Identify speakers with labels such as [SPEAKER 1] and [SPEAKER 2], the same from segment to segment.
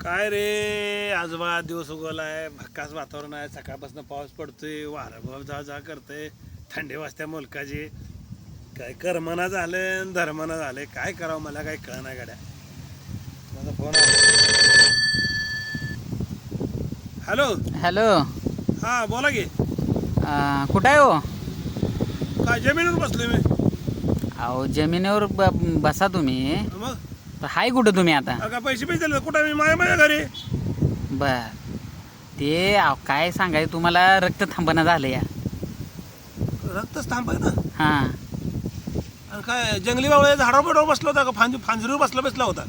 [SPEAKER 1] काय रे आजोबा दिवस उगवलाय भक्कास वातावरण आहे सकाळपासून पाऊस पडतोय वारा जा जा करतोय थंडी वाजत्या मुलकाची काय करमना झालं धर्मना झालंय काय करावं मला काही कळना गाड्या माझा फोन आला. हॅलो
[SPEAKER 2] हॅलो
[SPEAKER 1] हा बोला की
[SPEAKER 2] कुठं आहे हो?
[SPEAKER 1] काय जमिनीवर बसलोय मी.
[SPEAKER 2] अहो जमिनीवर बसा तुम्ही.
[SPEAKER 1] मग
[SPEAKER 2] तर हाय कुठं तुम्ही आता?
[SPEAKER 1] का पैसे दिले कुठं मी माझ्या घरी.
[SPEAKER 2] बर ते काय सांगायचं तुम्हाला रक्त थांबणं झालं या.
[SPEAKER 1] रक्तच थांबाय ना.
[SPEAKER 2] हां
[SPEAKER 1] आणि काय जंगली बावळे झाडावर बसला होता का फांजरीवर बसला होता.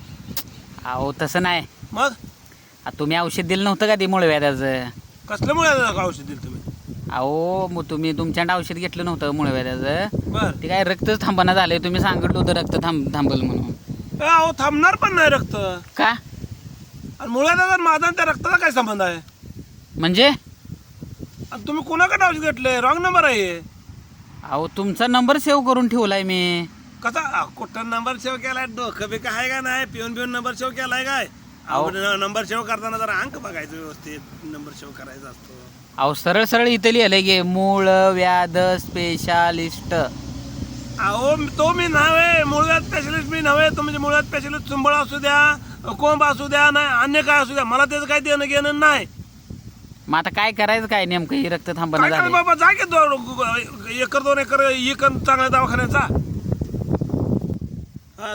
[SPEAKER 2] अहो तसं नाही.
[SPEAKER 1] मग
[SPEAKER 2] तुम्ही औषध दिलं नव्हतं का ते मुळव्याधाचं?
[SPEAKER 1] कसलं मुळे औषध दिलं तुम्ही?
[SPEAKER 2] अहो मग तुम्ही तुमच्याकडे औषध घेतलं नव्हतं मुळव्याधाचं.
[SPEAKER 1] बर
[SPEAKER 2] ते काय रक्तच थांबणं झालंय. तुम्ही सांगितलं होतं रक्त थांबल म्हणून.
[SPEAKER 1] अहो थांबणार पण नाही रक्त.
[SPEAKER 2] का
[SPEAKER 1] आणि मुळ्याचा माझा आणि त्या रक्ताचा काय संबंध आहे?
[SPEAKER 2] म्हणजे?
[SPEAKER 1] आणि तुम्ही कोणाकडे औषध घेतलंय? रॉंग नंबर आहे.
[SPEAKER 2] अहो तुमचा नंबर सेव्ह करून ठेवलाय मी.
[SPEAKER 1] कसा कुठं नंबर सेव्ह केलाय? डोकं बिकं आहे का नाही? पिऊन नंबर सेव्ह केलाय काय?
[SPEAKER 2] अहो.
[SPEAKER 1] नंबर सेव्ह करताना जरा अंक बघायचं व्यवस्थित नंबर सेव्ह करायचा असतो.
[SPEAKER 2] अहो सरळ सरळ इथं लिहिलंय गे मूळ व्याध स्पेशालिस्ट.
[SPEAKER 1] अहो तो मी नव्हे मुळव्याध स्पेशलिस्ट मी नव्हे. तो म्हणजे मुळव्याध स्पेशलिस्ट चुंबळ असू द्या कोंब असू द्या नाही अन्य काय असू द्या मला त्याचं काही देणं घेणं नाही.
[SPEAKER 2] मग आता काय करायचं काय नेमकं? ही रक्त थांबणं
[SPEAKER 1] काय करा
[SPEAKER 2] झालं.
[SPEAKER 1] बाबा जा की एकर 2 एकर एक आणि चांगल्या दवाखान्याचा.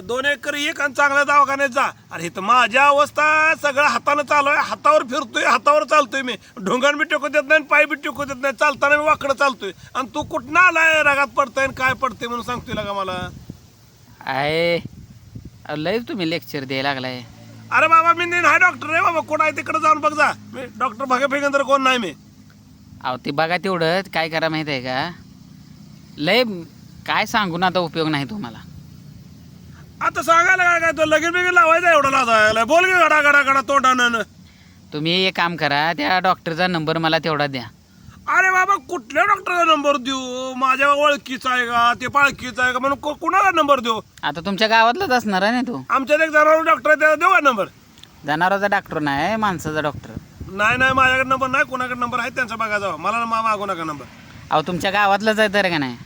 [SPEAKER 1] 2 एकर एक आणि चांगल्या दवाखान्यात जा. अरे इथं माझ्या अवस्था सगळं हातानं चालू आहे. हातावर फिरतोय हातावर चालतोय मी. ढोंगाण बी टेकू देत नाही पाय बी टेकू देत नाही. चालताना मी वाकडं चालतोय. आणि तू कुठनं आलाय रागात पडतंय काय पडते म्हणून सांगतोय का मला?
[SPEAKER 2] आहे लय तुम्ही लेक्चर द्यायला लागलाय.
[SPEAKER 1] अरे बाबा मी नाही डॉक्टर आहे बाबा. कोण आहे तिकडे जाऊन बघ जा. मी डॉक्टर भगेंद्र कोण नाही मी.
[SPEAKER 2] अहो ते बघा तेवढं काय करा माहिती आहे का? लय काय सांगून आता उपयोग नाही तुम्हाला.
[SPEAKER 1] आता सांगायला काय तो लगीन बिगीन लावायचा एवढा लाजायला. बोल की गडा गडा गडा तोंडानं.
[SPEAKER 2] तुम्ही एक काम करा त्या डॉक्टरचा नंबर मला तेवढा द्या.
[SPEAKER 1] अरे बाबा कुठल्या डॉक्टरचा नंबर देऊ? माझ्या ओळखीचा आहे का ते पाळखीचा आहे का म्हणून कुणाला नंबर देऊ?
[SPEAKER 2] आता तुमच्या गावातलाच असणार आहे ना तो.
[SPEAKER 1] आमच्यात एक जनावर डॉक्टर आहे त्याला देऊ का नंबर?
[SPEAKER 2] जनावराचा डॉक्टर नाही माणसाचा डॉक्टर.
[SPEAKER 1] नाही माझ्याकडे नंबर नाही. कोणाकडे नंबर आहे त्यांचा बघा जावा. मला मागू नका नंबर.
[SPEAKER 2] अहो तुमच्या गावातलाच आहे तर का नाही?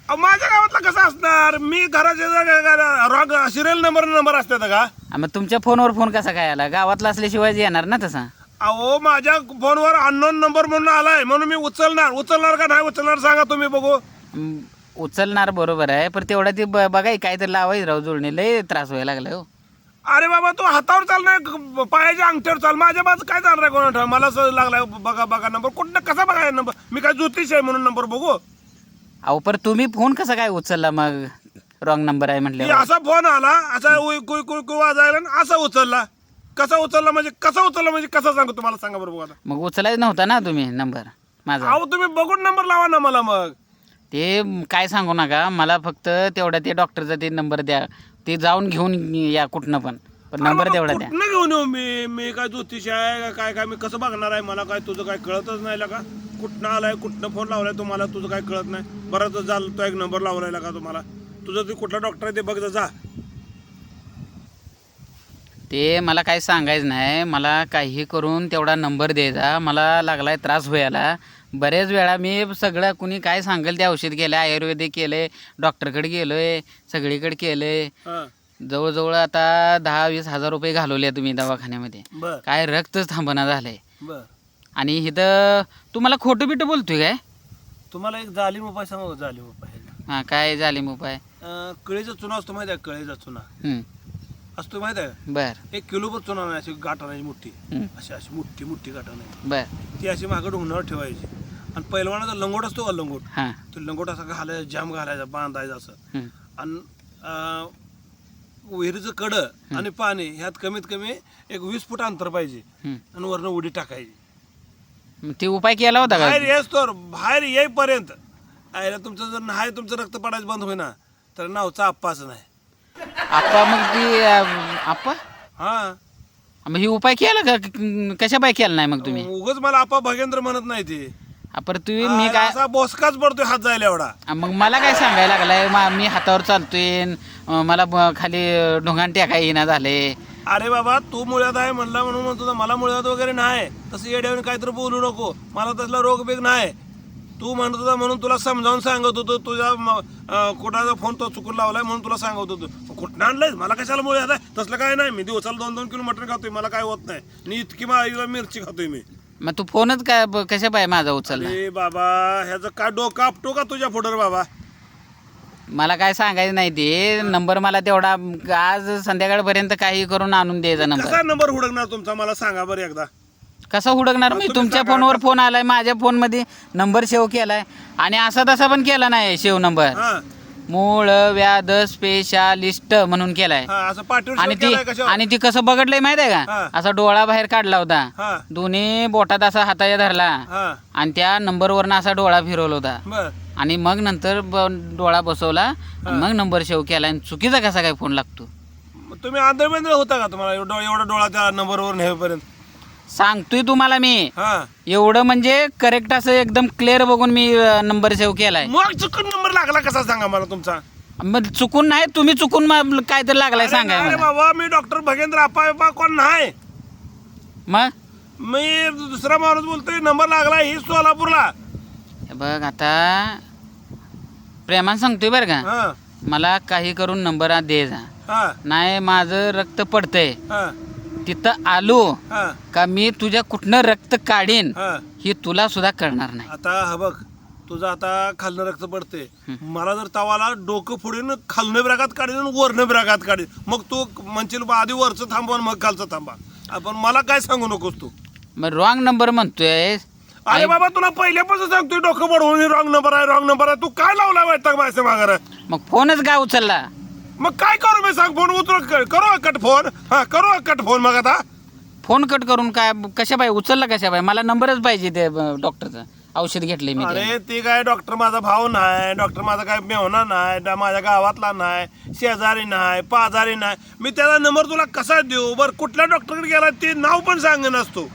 [SPEAKER 1] अहो माझ्या गावातला कसं असणार? मी घराच्या रॉग सिरियल नंबर असतात का?
[SPEAKER 2] मग तुमच्या फोनवर फोन कसा काय आला? गावातला असल्याशिवाय येणार ना तसा.
[SPEAKER 1] अहो माझ्या फोनवर अननोन नंबर म्हणून आलाय म्हणून मी उचलणार का नाही उचलणार सांगा तुम्ही बघू.
[SPEAKER 2] उचलणार बरोबर आहे पण तेवढा ते बघाय काहीतरी लावायचं राव जोडणे. लय त्रास व्हायला लागला हो.
[SPEAKER 1] अरे बाबा तू हातावर चाल नाही पायाच्या अंगठ्यावर चाल. माझ्या बाजू काय चालणार आहे कोणा? मला सहज लागलाय बघा नंबर. कुठं कसा बघाय नंबर? मी काय ज्योतिष आहे म्हणून नंबर बघू?
[SPEAKER 2] अहो पर तुम्ही फोन कसा काय उचलला मग? रॉंग नंबर आहे म्हटलं.
[SPEAKER 1] असा फोन आला असा कुई वाजायला आणि असा उचलला. कसा उचलला म्हणजे कसा सांगू तुम्हाला सांगा बरोबर आता.
[SPEAKER 2] मग उचलायच नव्हता ना तुम्ही नंबर माझा?
[SPEAKER 1] अहो तुम्ही बघून नंबर लावा ना मला. मग
[SPEAKER 2] ते काय सांगू नका मला. फक्त तेवढा ते डॉक्टरचा ते नंबर द्या. ते जाऊन घेऊन या कुठनं पण नंबर तेवढा द्या.
[SPEAKER 1] कुठनं घेऊन येऊ मी काय ज्योतिष आहे का काय मी कसं बघणार आहे? मला काय तुझं काय कळतच नाही का? कुठनं आलाय कुठनं फोन लावलाय तुम्हाला तुझं काय कळत नाही? बरं तर झालं तो एक नंबर लावलाय का तुम्हाला? तुझं ते कुठला डॉक्टर आहे ते बघ जा.
[SPEAKER 2] ते मला काही सांगायचं नाही. मला काही करून तेवढा नंबर द्यायचा. मला लागलाय त्रास व्हायला. बरेच वेळा मी सगळं कुणी काय सांगेल ते औषध केलं आयुर्वेदिक केलं डॉक्टरकडे गेलो आहे सगळीकडे केलं आहे. जवळजवळ आता 10-20 हजार रुपये घालवले तुम्ही दवाखान्यामध्ये. काय रक्तच थांबणं झालंय. आणि इथं तुम्हाला खोटं बिटं बोलतोय काय?
[SPEAKER 1] तुम्हाला एक जालिम उपाय सांगू. जालिम उपाय
[SPEAKER 2] हां काय जालिम उपाय?
[SPEAKER 1] कळीचा चुना असतो माहिती आहे? कळीचा चुना असतो माहिती आहे?
[SPEAKER 2] बर
[SPEAKER 1] 1 किलोभर चुना नाही अशी गाठा नाही मोठी अशी मोठी गाठा नाही.
[SPEAKER 2] बर
[SPEAKER 1] ती अशी मागं ढोंगणावर ठेवायची. आणि पहिलवानाचा लंगोट असतो का लंगोट
[SPEAKER 2] हां
[SPEAKER 1] तो लंगोट असा घालायचा जाम घालायचा बांधायचा असं. आणि विहिरीचं कडं आणि पाणी ह्यात कमीत कमी एक 20 फूट अंतर पाहिजे. आणि वरनं उडी टाकायची.
[SPEAKER 2] ते उपाय केला होता का?
[SPEAKER 1] बाहेर येईपर्यंत तुमचं जर नाही तुमचं रक्त पडायचं बंद होईना तर नावचा आप्पाच नाही.
[SPEAKER 2] आप्पा मग ती आप्पा
[SPEAKER 1] हा
[SPEAKER 2] मग ही उपाय केला का? कशा पाय केला नाही मग तुम्ही?
[SPEAKER 1] उगाच मला आप्पा भगेंद्र म्हणत नाही ते.
[SPEAKER 2] आपण तुम्ही मी काय
[SPEAKER 1] असा बोसकाच पडतोय हात जायला एवढा.
[SPEAKER 2] मग मला काय सांगायला लागलाय? मी हातावर चालतोय मला खाली ढोंगाण टेका येईना झाले.
[SPEAKER 1] अरे बाबा तू मुळ्यात आहे म्हणला म्हणून म्हणतो मला मुळ्यात वगैरे नाही तसं येड्यावर काहीतरी बोलू नको मला तसला रोग बिग नाही तू म्हणत होता म्हणून तुला समजावून सांगत होतो तुझ्या कुणाचा फोन तो चुकून लावलाय म्हणून तुला सांगत होतो कुठं आणलंय मला कशाला मुळे आता तसलं काय नाही मी दिवसाला 2-2 किलो मटण खातोय मला काय होत नाही मी इतकी मिरची खातोय मी
[SPEAKER 2] मग तू फोनच काय कशा पाय माझा उचलला
[SPEAKER 1] अरे बाबा ह्याचं काय डोकं आपटो का तुझ्या फोटोवर बाबा
[SPEAKER 2] मला काय सांगायचं नाही ते नंबर मला तेवढा आज संध्याकाळपर्यंत काही करून आणून द्यायचा नंबर
[SPEAKER 1] कसा नंबर हुडकणार तुमचा मला सांगा बरं एकदा
[SPEAKER 2] कसं हुडकणार मी तुमच्या फोनवर फोन आलाय माझ्या फोनमध्ये नंबर सेव्ह केलाय आणि असा तसा पण केला नाही सेव्ह नंबर
[SPEAKER 1] हा
[SPEAKER 2] मूळ व्याध स्पेशालिस्ट म्हणून केलाय
[SPEAKER 1] हा असं पाठवून
[SPEAKER 2] आणि
[SPEAKER 1] show
[SPEAKER 2] ती
[SPEAKER 1] केलाय कशावर?
[SPEAKER 2] आणि ती कसं बघडलंय माहित आहे
[SPEAKER 1] हा.
[SPEAKER 2] का असा डोळा बाहेर काढला होता
[SPEAKER 1] हा
[SPEAKER 2] दोन्ही बोटात असा हाताच्या धरला
[SPEAKER 1] हा
[SPEAKER 2] आणि त्या नंबरवरनं असा डोळा फिरवला होता
[SPEAKER 1] बर
[SPEAKER 2] आणि मग नंतर डोळा बसवला आणि मग नंबर सेव्ह केला आणि चुकीचा कसा काय फोन लागतो
[SPEAKER 1] मग तुम्ही आंधळबेंद्र होता का तुम्हाला एवढा डोळा त्या नंबरवर नेपर्यंत
[SPEAKER 2] सांगतोय तुम्हाला मी
[SPEAKER 1] हा
[SPEAKER 2] एवढं म्हणजे करेक्ट असं एकदम क्लिअर बघून मी नंबर सेव्ह केलाय
[SPEAKER 1] मग चुकून नंबर लागला कसा सांगा मला तुमचा
[SPEAKER 2] मग चुकून नाही तुम्ही चुकून काय तर लागलाय सांगाय
[SPEAKER 1] अरे
[SPEAKER 2] मला
[SPEAKER 1] बाबा मी डॉक्टर भगेंद्र आप्पा कोण नाही
[SPEAKER 2] मग
[SPEAKER 1] मी दुसरा माणूस बोलतोय नंबर लागला ही सोलापूरला
[SPEAKER 2] हे बघ आता प्रेमान सांगतोय बरं का
[SPEAKER 1] हा
[SPEAKER 2] मला काही करून नंबर द्यायचा
[SPEAKER 1] हा
[SPEAKER 2] नाही माझं रक्त पडतंय
[SPEAKER 1] हा
[SPEAKER 2] तिथं आलो
[SPEAKER 1] हा
[SPEAKER 2] का मी तुझ्या कुठनं रक्त काढीन
[SPEAKER 1] हा
[SPEAKER 2] ही तुला सुद्धा कळणार नाही
[SPEAKER 1] आता हा बघ तुझं आता खालनं रक्त पडते मला जर तवाला डोकं फोडून खालनं ब्रागात काढीन आणि वरनं ब्रागात काढीन मग तू म्हणशील बा आधी वरचं थांबवा आणि मग खालचं थांबा आपण मला काय सांगू नकोस तू
[SPEAKER 2] मग रॉंग नंबर म्हणतोय
[SPEAKER 1] अरे बाबा तुला पहिल्यापासून सांगतोय डोकं पडवून रॉंग नंबर आहे तू काय लावला माहिती माझ्या मागार
[SPEAKER 2] मग फोनच का उचलला
[SPEAKER 1] मग काय करू मी सांग फोन उतर करू कट फोन हा करू कट फोन मग आता
[SPEAKER 2] फोन कट करून काय कशा बाय उचलला कशा बाय मला नंबरच पाहिजे ते डॉक्टरचं औषध घेतलंय मी ते.
[SPEAKER 1] अरे ती काय डॉक्टर माझा भाऊ नाही डॉक्टर माझा काय मेहना नाही माझ्या गावातला नाही शेजारी नाही पाजारी नाही मी त्याचा नंबर तुला कसा देऊ बरं कुठल्या डॉक्टरकडे गेला ते नाव पण सांग नसतो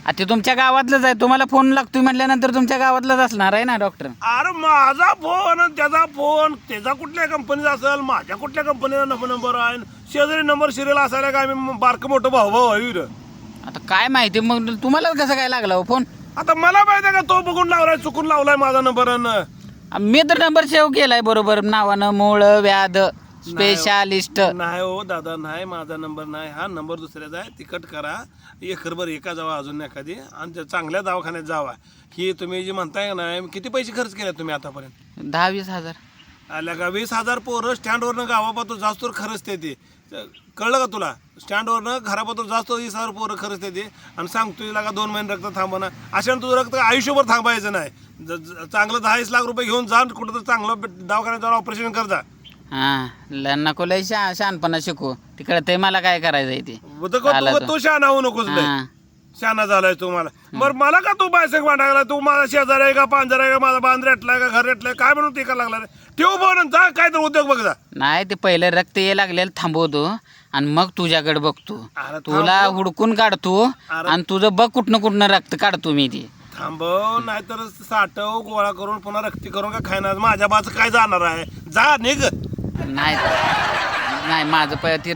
[SPEAKER 2] आता ते तुमच्या गावातलंच आहे तुम्हाला फोन लागतोय म्हटल्यानंतर तुमच्या गावातलाच असणार आहे ना डॉक्टर
[SPEAKER 1] अरे माझा फोन आणि त्याचा फोन त्याचा कुठल्या कंपनीचा असेल माझ्या कुठल्या कंपनीचा नंबर आहे शेजारी नंबर सिरियल असायला काय मी बारकं मोठं भाऊ आहे
[SPEAKER 2] आता काय माहिती मग तुम्हाला कसं काय लागला हो फोन
[SPEAKER 1] आता मला माहिती आहे का तो बघून लावलाय चुकून लावलाय माझा नंबर
[SPEAKER 2] मी तर नंबर सेव्ह केलाय बरोबर नावानं मूळ व्याध स्पेशालिस्ट
[SPEAKER 1] नाही हो दादा नाही माझा नंबर नाही हा नंबर दुसऱ्याचा आहे तिकट करा एकरभर एका जावा अजून एखादी आणि त्या चांगल्या दवाखान्यात जावा ही तुम्ही जी म्हणताय ना किती पैसे खर्च केले तुम्ही आतापर्यंत
[SPEAKER 2] 10-20 हजार
[SPEAKER 1] आल्या का 20,000 पोरं स्टँडवरनं गावापासून जास्त खरंचते ते कळलं का तुला स्टँडवरनं घरापासून जास्त 20,000 पोरं खरंचते ते आणि सांगतो तुला का 2 महिने रक्त थांबवणार अशा तुझं रक्त आयुष्यभर थांबायचं नाही चांगलं 10 लाख रुपये घेऊन जा कुठं तर चांगलं दवाखान्यात जाऊन ऑपरेशन कर जा
[SPEAKER 2] हा नको लय शहाणपणा शिकू तिकडे ते मला काय करायचंय ते
[SPEAKER 1] तू शहाणा होऊ नकोस लय.
[SPEAKER 2] हा.
[SPEAKER 1] शहाणा झालाय तू मला बरं मला का तू बायसक मांडायला तू माझा शेजार आहे का पांजर आहे का माझा बांध रेटलाय का घर रेटलाय काय म्हणून ते करायला लागला रे ठेव बोल जा काय तर उद्योग बघ जा
[SPEAKER 2] नाही ते पहिले रक्त ये लागलेलं थांबवतो आणि मग तुझ्याकडे बघतो
[SPEAKER 1] अरे
[SPEAKER 2] तुला हुडकून काढतो आणि तुझं बघ कुठनं रक्त काढतो मी ते
[SPEAKER 1] थांबव नाहीतर साठव गोळा करून पुन्हा रक्ती करून का खायना माझ्या बाचं काय जाणार आहे जा निघ
[SPEAKER 2] नाही नाही माझं ती